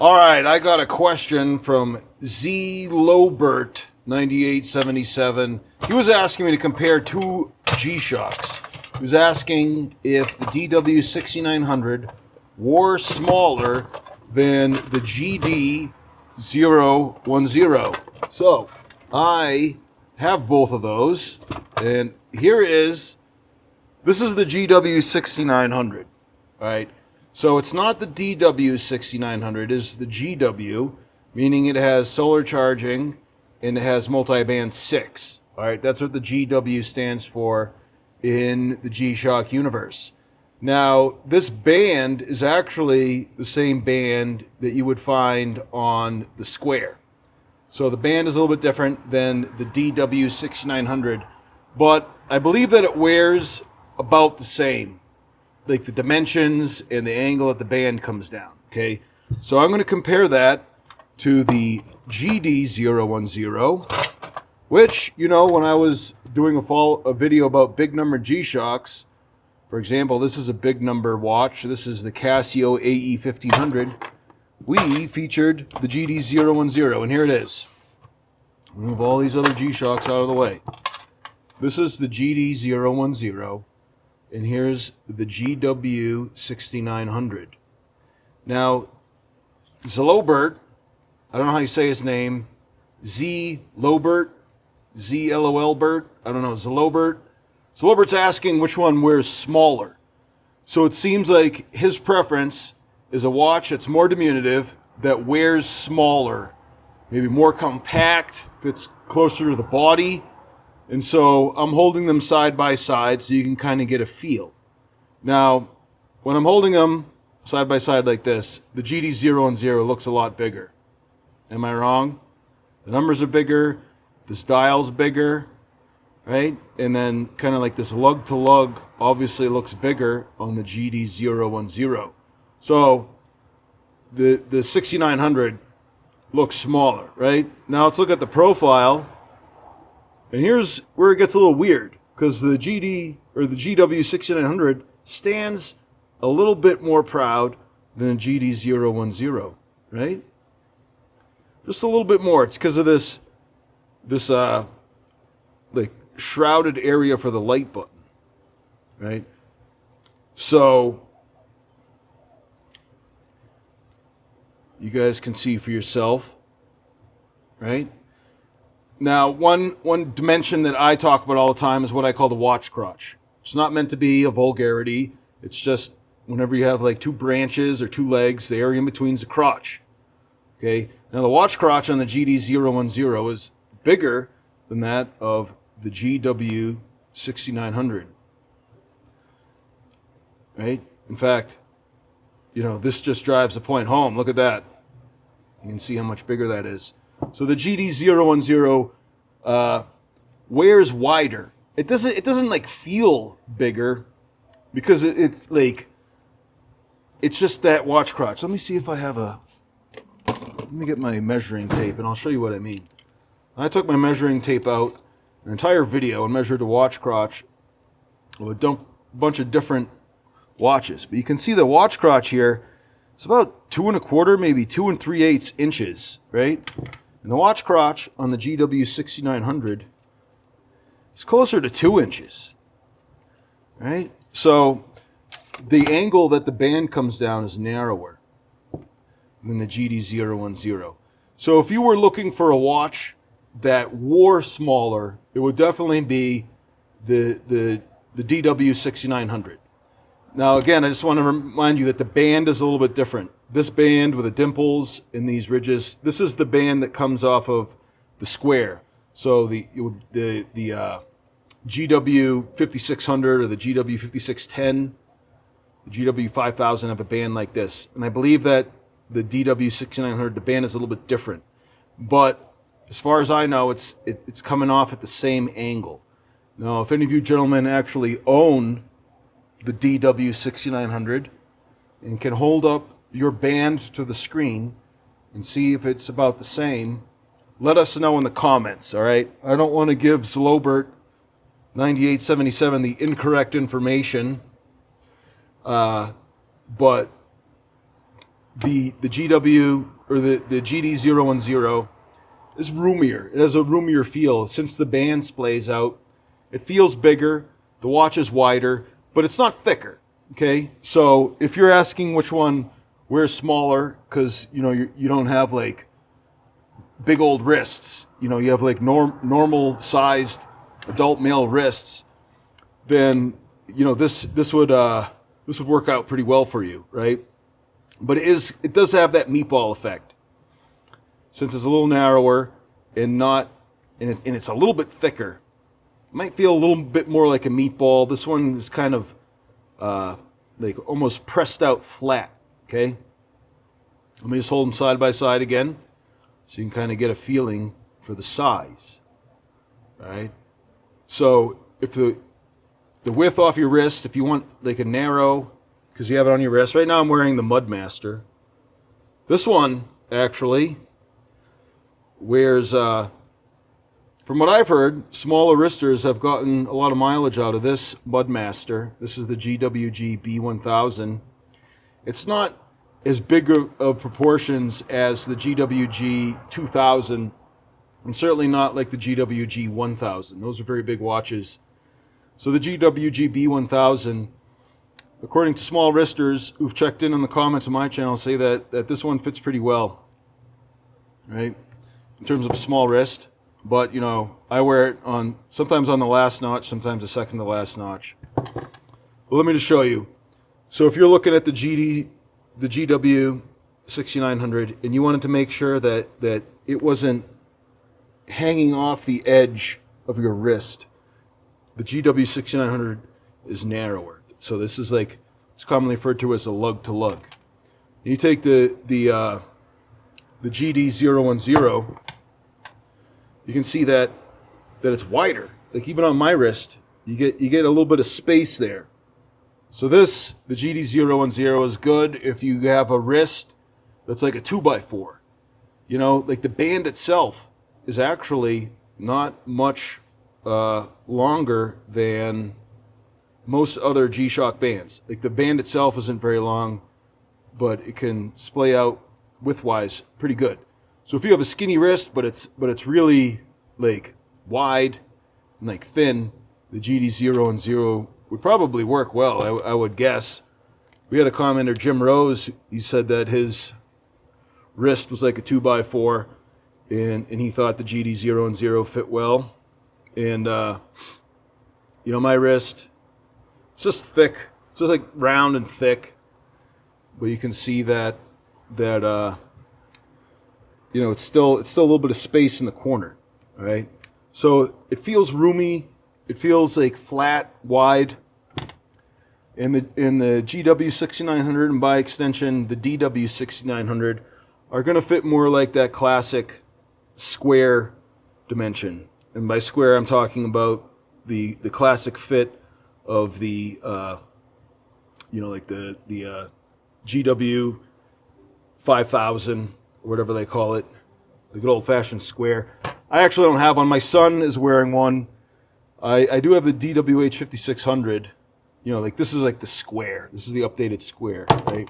All right, I got a question from Zlobert 9877. He was asking me to compare two G-Shocks. He was asking if the DW6900 wore smaller than the GD010. So I have both of those, and here it is. This is the GW6900, all right? So it's not the DW6900, it is the GW, meaning it has solar charging and it has multiband 6. All right, that's what the GW stands for in the G-Shock universe. Now, this band is actually the same band that you would find on the Square. So the band is a little bit different than the DW6900, but I believe that it wears about the same, like the dimensions and the angle that the band comes down. Okay, so I'm going to compare that to the GD010, which, you know, when I was doing a video about big number G-Shocks, for example, this is a big number watch. This is the Casio AE1500. We featured the GD010, and here it is. Move all these other G-Shocks out of the way. This is the GD010. And here's the GW6900. Now, Zlobert, I don't know how you say his name, Zlobert, Z-L-O-L-Bert, I don't know, Zlobert. Zlobert's asking which one wears smaller. So it seems like his preference is a watch that's more diminutive, that wears smaller, maybe more compact, fits closer to the body. And so I'm holding them side by side so you can kind of get a feel. Now, when I'm holding them side by side like this, the GD010 looks a lot bigger. Am I wrong? The numbers are bigger, this dial's bigger, right? And then kind of like this lug-to-lug obviously looks bigger on the GD010. So the 6900 looks smaller, right? Now let's look at the profile. And here's where it gets a little weird, because the GW6900 stands a little bit more proud than the GD010, right? Just a little bit more. It's because of this like shrouded area for the light button, right? So you guys can see for yourself, right? Now, one dimension that I talk about all the time is what I call the watch crotch. It's not meant to be a vulgarity. It's just whenever you have like two branches or two legs, the area in between is a crotch. Okay. Now, the watch crotch on the GD010 is bigger than that of the GW6900. Right? In fact, you know, this just drives the point home. Look at that. You can see how much bigger that is. So the GD010 wears wider. It doesn't like feel bigger because it's just that watch crotch. Let me see if I have let me get my measuring tape and I'll show you what I mean. I took my measuring tape out, an entire video, and measured the watch crotch of a bunch of different watches. But you can see the watch crotch here. It's about 2 1/4, maybe 2 3/8 inches, right? And the watch crotch on the GW6900 is closer to 2 inches, right? So the angle that the band comes down is narrower than the GD010. So if you were looking for a watch that wore smaller, it would definitely be the DW6900. Now, again, I just want to remind you that the band is a little bit different. This band with the dimples in these ridges, this is the band that comes off of the Square. So the GW5600 or the GW5610, the GW5000 have a band like this. And I believe that the DW6900, the band is a little bit different. But as far as I know, it's coming off at the same angle. Now, if any of you gentlemen actually own the DW6900 and can hold up your band to the screen and see if it's about the same, let us know in the comments, all right? I don't want to give Zlobert 9877 the incorrect information, but the GW or the GD010 is roomier. It has a roomier feel. Since the band splays out, it feels bigger. The watch is wider, but it's not thicker. Okay, so if you're asking which one wears smaller, because you don't have like big old wrists, you have like normal sized adult male wrists, then this would work out pretty well for you, right? But it does have that meatball effect, since it's a little narrower and it's a little bit thicker. It might feel a little bit more like a meatball. This one is kind of like almost pressed out flat. Okay, let me just hold them side by side again, so you can kind of get a feeling for the size. All right. So if the width off your wrist, if you want like a narrow, because you have it on your wrist. Right now I'm wearing the Mudmaster. This one actually wears, from what I've heard, smaller wristers have gotten a lot of mileage out of this Mudmaster. This is the GWG B1000. It's not as big of proportions as the GWG 2000, and certainly not like the GWG 1000. Those are very big watches. So the GWG B1000, according to small wristers who've checked in the comments on my channel, say that this one fits pretty well, right, in terms of a small wrist. But I wear it sometimes on the last notch, sometimes the second to last notch. Well, let me just show you. So if you're looking at the GW 6900 and you wanted to make sure that it wasn't hanging off the edge of your wrist, the GW 6900 is narrower. So this is like, it's commonly referred to as a lug-to-lug. You take the GD010, you can see that it's wider. Like even on my wrist, you get a little bit of space there. So the GD010 is good if you have a wrist that's like a 2x4. Like the band itself is actually not much longer than most other G-Shock bands. Like the band itself isn't very long, but it can splay out widthwise pretty good. So if you have a skinny wrist, but it's really like wide and like thin, the GD010 would probably work well, I would guess. We had a commenter, Jim Rose, he said that his wrist was like a 2x4, and he thought the GD010 fit well. And my wrist, it's just thick. It's just like round and thick, but you can see that it's still a little bit of space in the corner. All right, so it feels roomy. It feels like flat, wide. In the GW 6900 and by extension the DW 6900 are going to fit more like that classic square dimension. And by square, I'm talking about the classic fit of the like the GW 5000 or whatever they call it, the good old-fashioned square. I actually don't have one. My son is wearing one. I do have the DWH 5600. Like this is like the square. This is the updated square, right?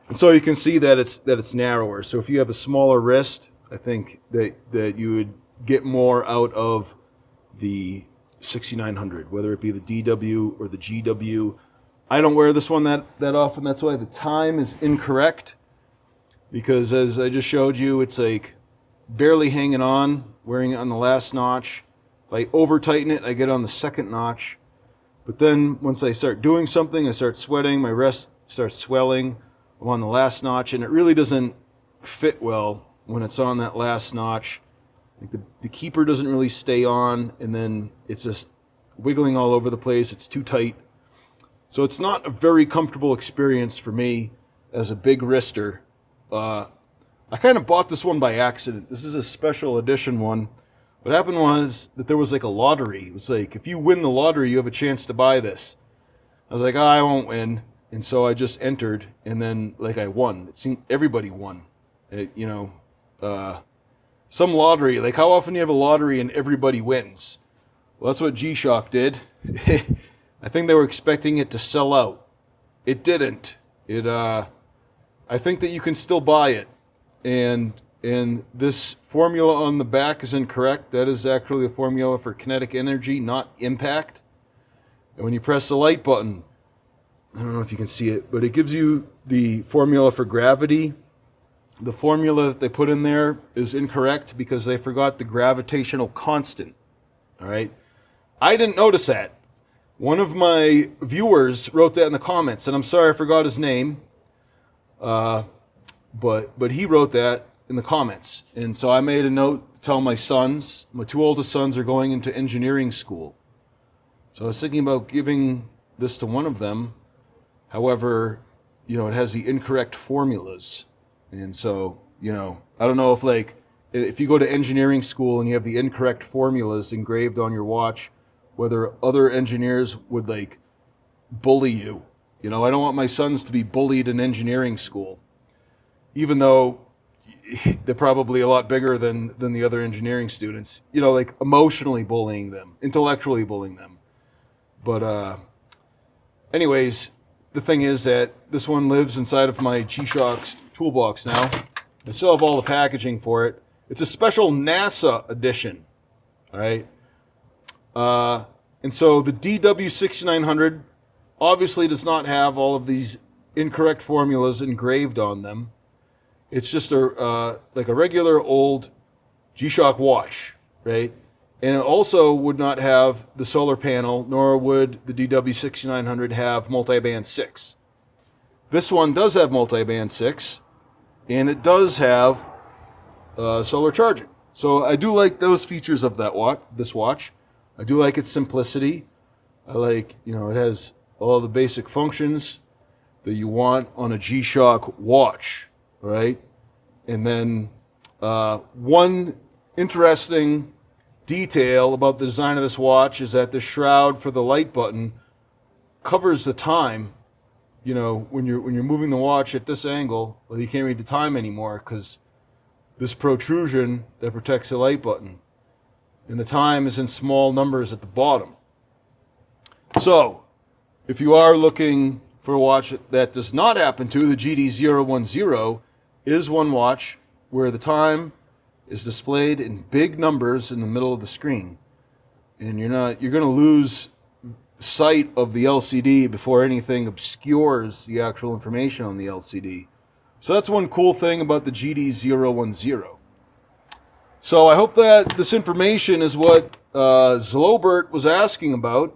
And so you can see that it's narrower. So if you have a smaller wrist, I think that you would get more out of the 6900, whether it be the DW or the GW. I don't wear this one that often. That's why the time is incorrect, because as I just showed you, it's like barely hanging on, wearing it on the last notch. If I over tighten it, I get on the second notch. But then once I start doing something, I start sweating, my wrist starts swelling. I'm on the last notch, and it really doesn't fit well when it's on that last notch. Like the keeper doesn't really stay on, and then it's just wiggling all over the place. It's too tight. So it's not a very comfortable experience for me as a big wrister. I kind of bought this one by accident. This is a special edition one. What happened was that there was like a lottery. It was like, if you win the lottery, you have a chance to buy this. I was like, oh, I won't win. And so I just entered, and then like I won. It seemed everybody won. Some lottery, like how often do you have a lottery and everybody wins? Well, that's what G-Shock did. I think they were expecting it to sell out. It didn't. I I think that you can still buy it. And this formula on the back is incorrect. That is actually a formula for kinetic energy, not impact. And when you press the light button, I don't know if you can see it, but it gives you the formula for gravity. The formula that they put in there is incorrect because they forgot the gravitational constant. All right? I didn't notice that. One of my viewers wrote that in the comments, and I'm sorry I forgot his name. But he wrote that in the comments. And so I made a note to tell my sons. My two oldest sons are going into engineering school. So I was thinking about giving this to one of them. However, you know, it has the incorrect formulas. And so, you know, I don't know if, like, if you go to engineering school and you have the incorrect formulas engraved on your watch, whether other engineers would, like, bully you. You know, I don't want my sons to be bullied in engineering school, even though they're probably a lot bigger than the other engineering students. You know, like, emotionally bullying them, intellectually bullying them. But anyways, the thing is that this one lives inside of my G-Shock's toolbox now. I still have all the packaging for it. It's a special NASA edition, all right? And so the DW6900 obviously does not have all of these incorrect formulas engraved on them. It's just like a regular old G-Shock watch, right? And it also would not have the solar panel, nor would the DW6900 have multiband 6. This one does have multiband 6, and it does have solar charging. So I do like those features of this watch. I do like its simplicity. I like, you know, it has all the basic functions that you want on a G-Shock watch, right? And then one interesting detail about the design of this watch is that the shroud for the light button covers the time. You know, when you're moving the watch at this angle, well, you can't read the time anymore because this protrusion that protects the light button, and the time is in small numbers at the bottom. So, if you are looking for a watch that does not happen to, the GD010 is one watch where the time is displayed in big numbers in the middle of the screen, and you're going to lose sight of the LCD before anything obscures the actual information on the LCD. So that's one cool thing about the GD010. So I hope that this information is what Zlobert was asking about.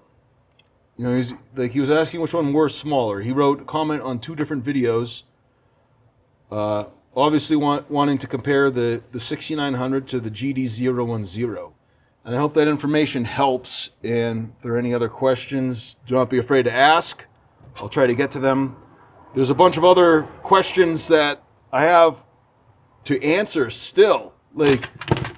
You know, he was asking which one were smaller. He wrote a comment on 2 different videos. Obviously wanting to compare the 6900 to the GD010. And I hope that information helps. And if there are any other questions, do not be afraid to ask. I'll try to get to them. There's a bunch of other questions that I have to answer still. Like,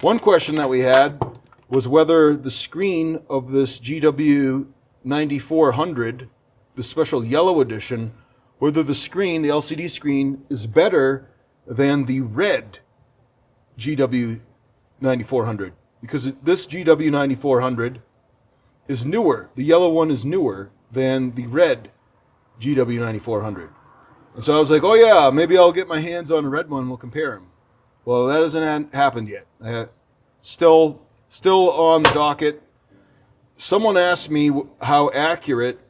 one question that we had was whether the screen of this GW9400, the special yellow edition, whether the screen, the LCD screen, is better than the red GW9400. Because this GW9400 is newer. The yellow one is newer than the red GW9400. And so I was like, oh yeah, maybe I'll get my hands on a red one and we'll compare them. Well, that hasn't happened yet. Still on the docket. Someone asked me how accurate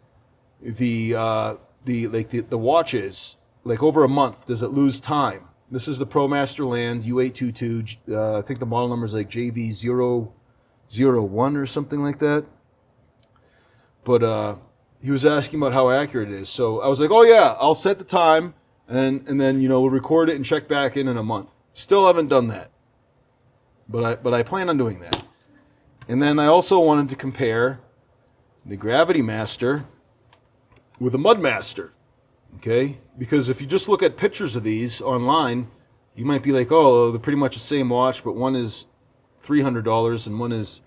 the watch is. Like, over a month, does it lose time? This is the ProMaster Land U822. I think the model number is like JV001 or something like that. But he was asking about how accurate it is. So I was like, oh yeah, I'll set the time and then, you know, we'll record it and check back in a month. Still haven't done that. But I plan on doing that. And then I also wanted to compare the Gravity Master with the Mud Master. Okay? Because if you just look at pictures of these online, you might be like, oh, they're pretty much the same watch, but one is $300 and one is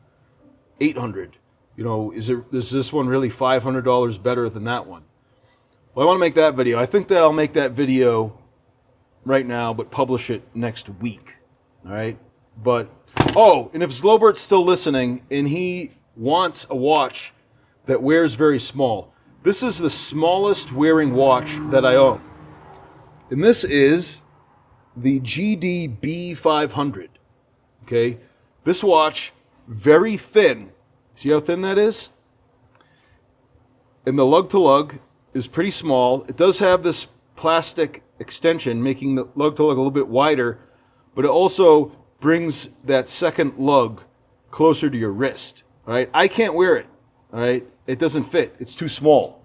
$800. You know, is this one really $500 better than that one? Well, I want to make that video. I think that I'll make that video right now, but publish it next week. All right? But, oh, and if Zlobert's still listening and he wants a watch that wears very small, this is the smallest wearing watch that I own. And this is the GD B500. Okay, this watch, very thin. See how thin that is? And the Lug-to-Lug is pretty small. It does have this plastic extension, making the Lug-to-Lug a little bit wider, but it also brings that second lug closer to your wrist. All right, I can't wear it. All right, it doesn't fit. It's too small.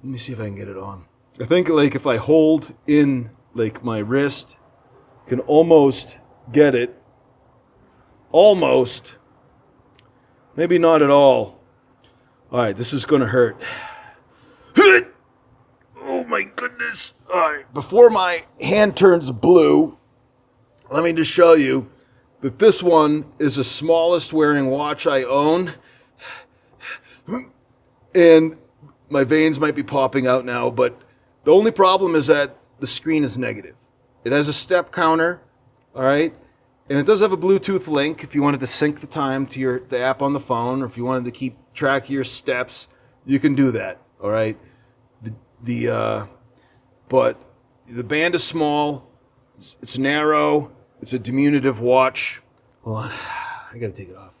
Let me see if I can get it on. I think like if I hold in like my wrist, I can almost get it. Almost. Maybe not at all. All right, this is going to hurt. Oh my goodness. All right, before my hand turns blue, let me just show you that this one is the smallest wearing watch I own. And my veins might be popping out now, but the only problem is that the screen is negative. It has a step counter, all right? And it does have a Bluetooth link if you wanted to sync the time to the app on the phone, or if you wanted to keep track of your steps, you can do that, all right? But the band is small, it's narrow, it's a diminutive watch. Hold on, I gotta take it off.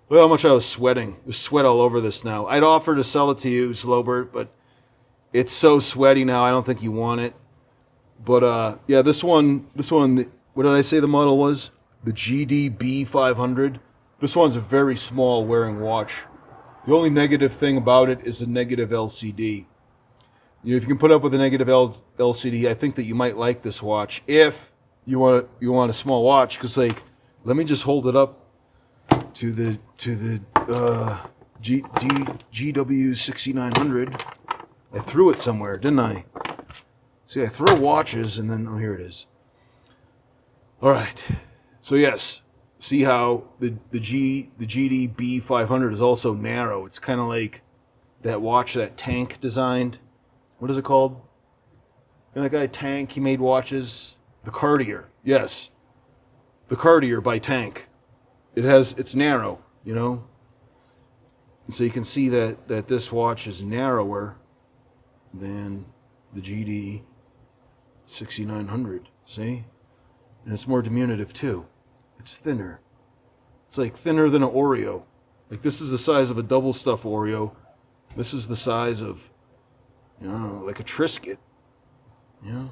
Look how much I was sweating. There's sweat all over this now. I'd offer to sell it to you, Zlobert, but it's so sweaty now, I don't think you want it. But yeah, this one, what did I say the model was? The GD B500. This one's a very small wearing watch. The only negative thing about it is a negative LCD. You know, if you can put up with a negative LCD, I think that you might like this watch if you want a small watch. Because like, let me just hold it up to the GW 6900. I threw it somewhere, didn't I? See, I throw watches and then, oh, here it is. All right. So yes, see how the GD B500 is also narrow. It's kind of like that watch that Tank designed. What is it called? You know that guy Tank, he made watches. The Cartier, yes. The Cartier by Tank. It's narrow, you know? And so you can see that this watch is narrower than the GD 6900, see? And it's more diminutive too. It's thinner. It's like thinner than an Oreo. Like this is the size of a double stuffed Oreo. This is the size of, you know, like a Triscuit. You know?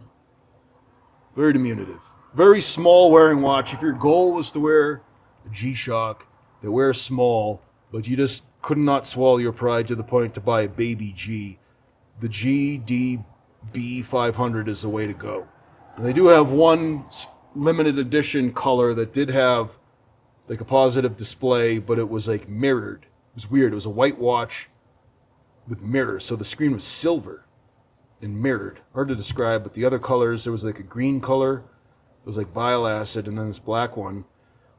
Very diminutive. Very small wearing watch. If your goal was to wear a G-Shock that wears small, but you just could not swallow your pride to the point to buy a baby G, the GD B500 is the way to go. And they do have one limited edition color that did have like a positive display, but it was like mirrored. It was weird. It was a white watch with mirrors, so the screen was silver and mirrored. Hard to describe, but the other colors, there was like a green color, it was like bile acid, and then this black one.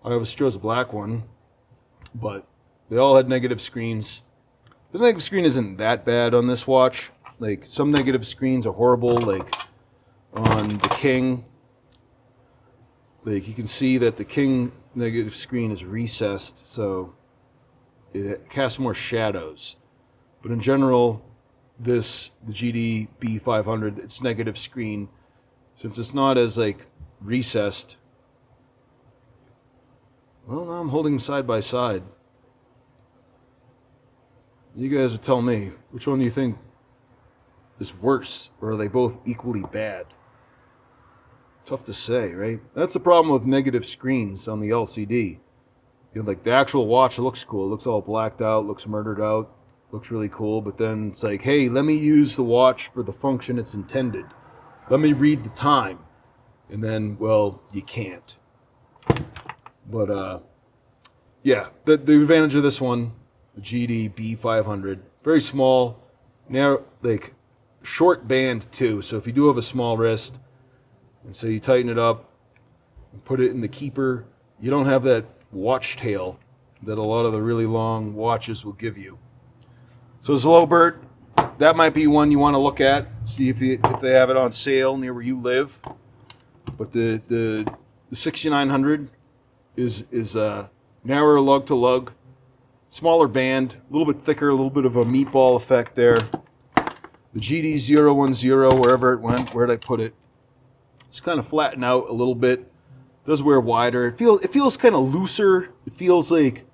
I always chose a black one, but they all had negative screens. The negative screen isn't that bad on this watch. Like some negative screens are horrible, like on the King. Like you can see that the King negative screen is recessed, so it casts more shadows. But in general, the GD B500, its negative screen, since it's not as like recessed. Well, now I'm holding them side by side. You guys will tell me, which one do you think is worse, or are they both equally bad? Tough to say, right? That's the problem with negative screens on the LCD. You know, like the actual watch looks cool. It looks all blacked out, looks murdered out, looks really cool. But then it's like, hey, let me use the watch for the function it's intended. Let me read the time. And then, well, you can't. But, yeah, the advantage of this one, the GD B500, very small, narrow, like short band too. So if you do have a small wrist, and so you tighten it up and put it in the keeper, you don't have that watch tail that a lot of the really long watches will give you. So Zlobert, that might be one you want to look at, see if they have it on sale near where you live. But the 6900 is narrower lug-to-lug, smaller band, a little bit thicker, a little bit of a meatball effect there. The GD010, wherever it went, where did I put it? It's kind of flattened out a little bit. It does wear wider. It feels kind of looser. It feels like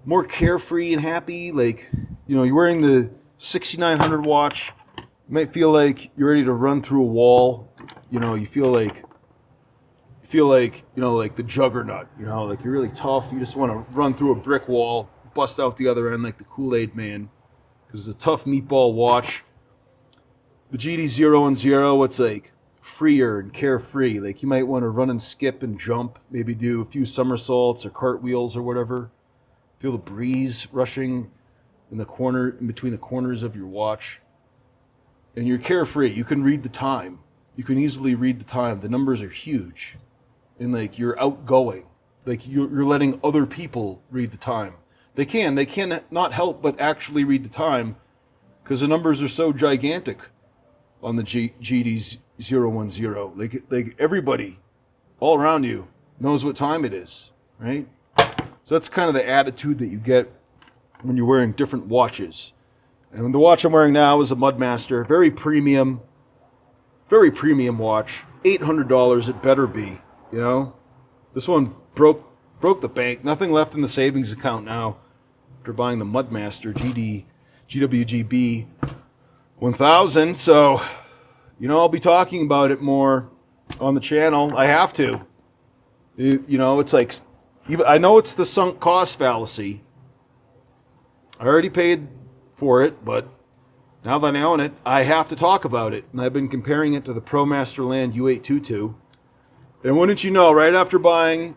more carefree and happy. Like, you know, you're wearing the 6900 watch. You might feel like you're ready to run through a wall. You know, you feel like, you know, like the Juggernaut. You know, like you're really tough. You just want to run through a brick wall, bust out the other end like the Kool-Aid Man. Because it's a tough Meatball watch. The GD010, it's like freer and carefree. Like you might want to run and skip and jump, maybe do a few somersaults or cartwheels or whatever. Feel the breeze rushing in between the corners of your watch. And you're carefree. You can read the time. You can easily read the time. The numbers are huge. And like you're outgoing. Like you're letting other people read the time. They can not help but actually read the time because the numbers are so gigantic on the GD010. Like everybody all around you knows what time it is, right? So that's kind of the attitude that you get when you're wearing different watches. And the watch I'm wearing now is a Mudmaster, very premium watch. $800 it better be, you know? This one broke the bank. Nothing left in the savings account now after buying the Mudmaster GWGB 1000. So, you know, I'll be talking about it more on the channel. I have to. You know, it's like, I know it's the sunk cost fallacy. I already paid for it, but now that I own it, I have to talk about it. And I've been comparing it to the ProMaster Land U822. And wouldn't you know, right after buying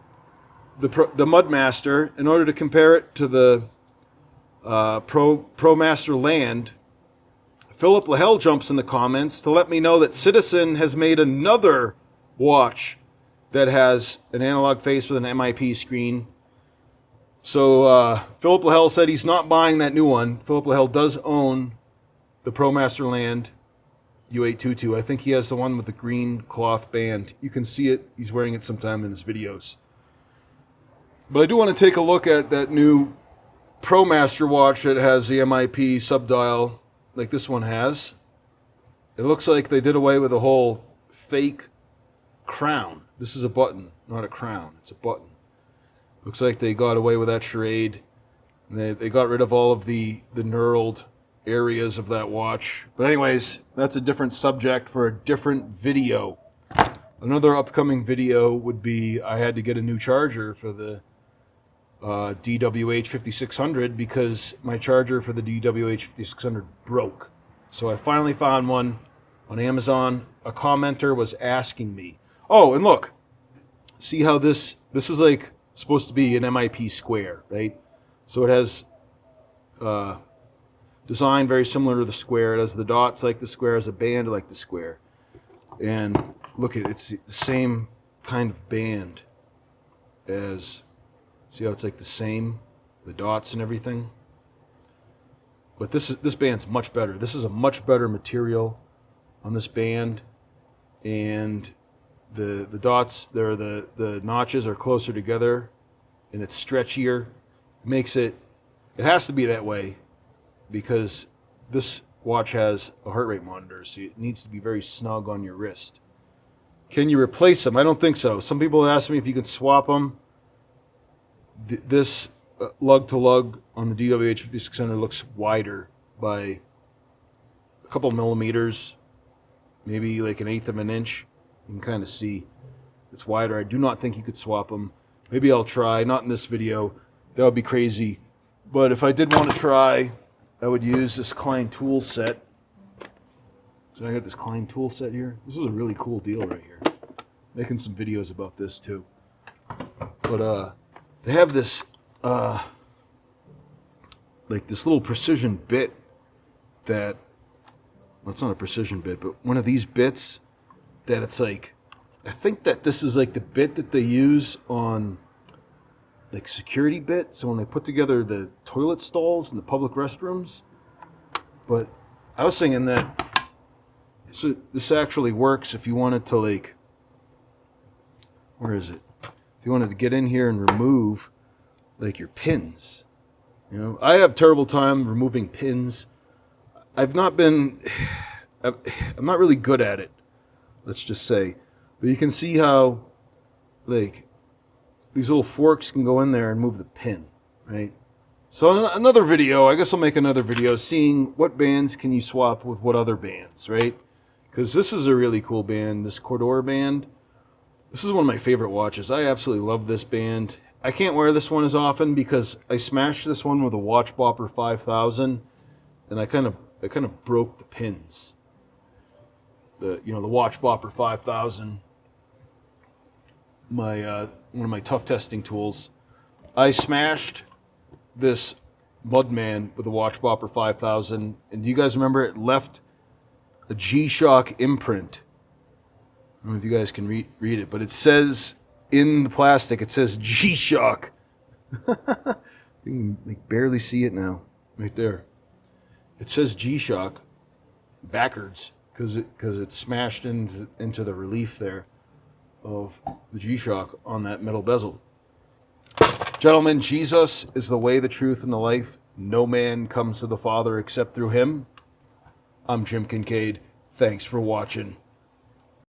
the Mudmaster, in order to compare it to the ProMaster Land, Philip Lahell jumps in the comments to let me know that Citizen has made another watch that has an analog face with an MIP screen. So Philip Lahell said he's not buying that new one. Philip Lahell does own the ProMaster Land U822. I think he has the one with the green cloth band. You can see it. He's wearing it sometime in his videos. But I do want to take a look at that new ProMaster watch that has the MIP subdial like this one has. It looks like they did away with the whole fake crown. This is a button, not a crown. It's a button. Looks like they got away with that charade. They got rid of all of the knurled areas of that watch. But anyways, that's a different subject for a different video. Another upcoming video would be I had to get a new charger for the DWH 5600 because my charger for the DWH 5600 broke. So I finally found one on Amazon. A commenter was asking me. Oh, and look, see how this is like supposed to be an MIP square, right? So it has design very similar to the square. It has the dots like the square, it has a band like the square. And look at it's the same kind of band as, see how it's like the same, the dots and everything. But this band's much better. This is a much better material on this band, and the dots there, the notches are closer together, and it's stretchier. It makes it has to be that way because this watch has a heart rate monitor, so it needs to be very snug on your wrist. Can you replace them? I don't think so. Some people ask me if you can swap them. This Lug-to-Lug on the DWH 5600 looks wider by a couple millimeters, maybe like 1/8 of an inch. You can kind of see it's wider. I do not think you could swap them. Maybe I'll try, not in this video. That would be crazy. But if I did want to try, I would use this Klein tool set. So I got this Klein tool set here. This is a really cool deal right here. Making some videos about this too. But they have this like this little precision bit that, well, it's not a precision bit, but one of these bits that it's like, I think that this is like the bit that they use on like security bit, so when they put together the toilet stalls in the public restrooms. But I was thinking that so this actually works if you wanted to, like, where is it? If you wanted to get in here and remove like your pins. You know, I have terrible time removing pins. I'm not really good at it, let's just say. But you can see how, like, these little forks can go in there and move the pin, right? So another video, I guess I'll make another video seeing what bands can you swap with what other bands, right? Because this is a really cool band, this Cordor band. This is one of my favorite watches. I absolutely love this band. I can't wear this one as often because I smashed this one with a Watch Bopper 5000, and I kind of broke the pins. The Watch Bopper 5000, one of my tough testing tools. I smashed this Mudman with a Watch Bopper 5000, and do you guys remember it left a G-Shock imprint? I don't know if you guys can read it, but it says in the plastic, it says G-Shock. You can barely see it now, right there. It says G-Shock backwards because it's smashed into the relief there of the G-Shock on that metal bezel. Gentlemen, Jesus is the way, the truth, and the life. No man comes to the Father except through him. I'm Jim Kincaid. Thanks for watching.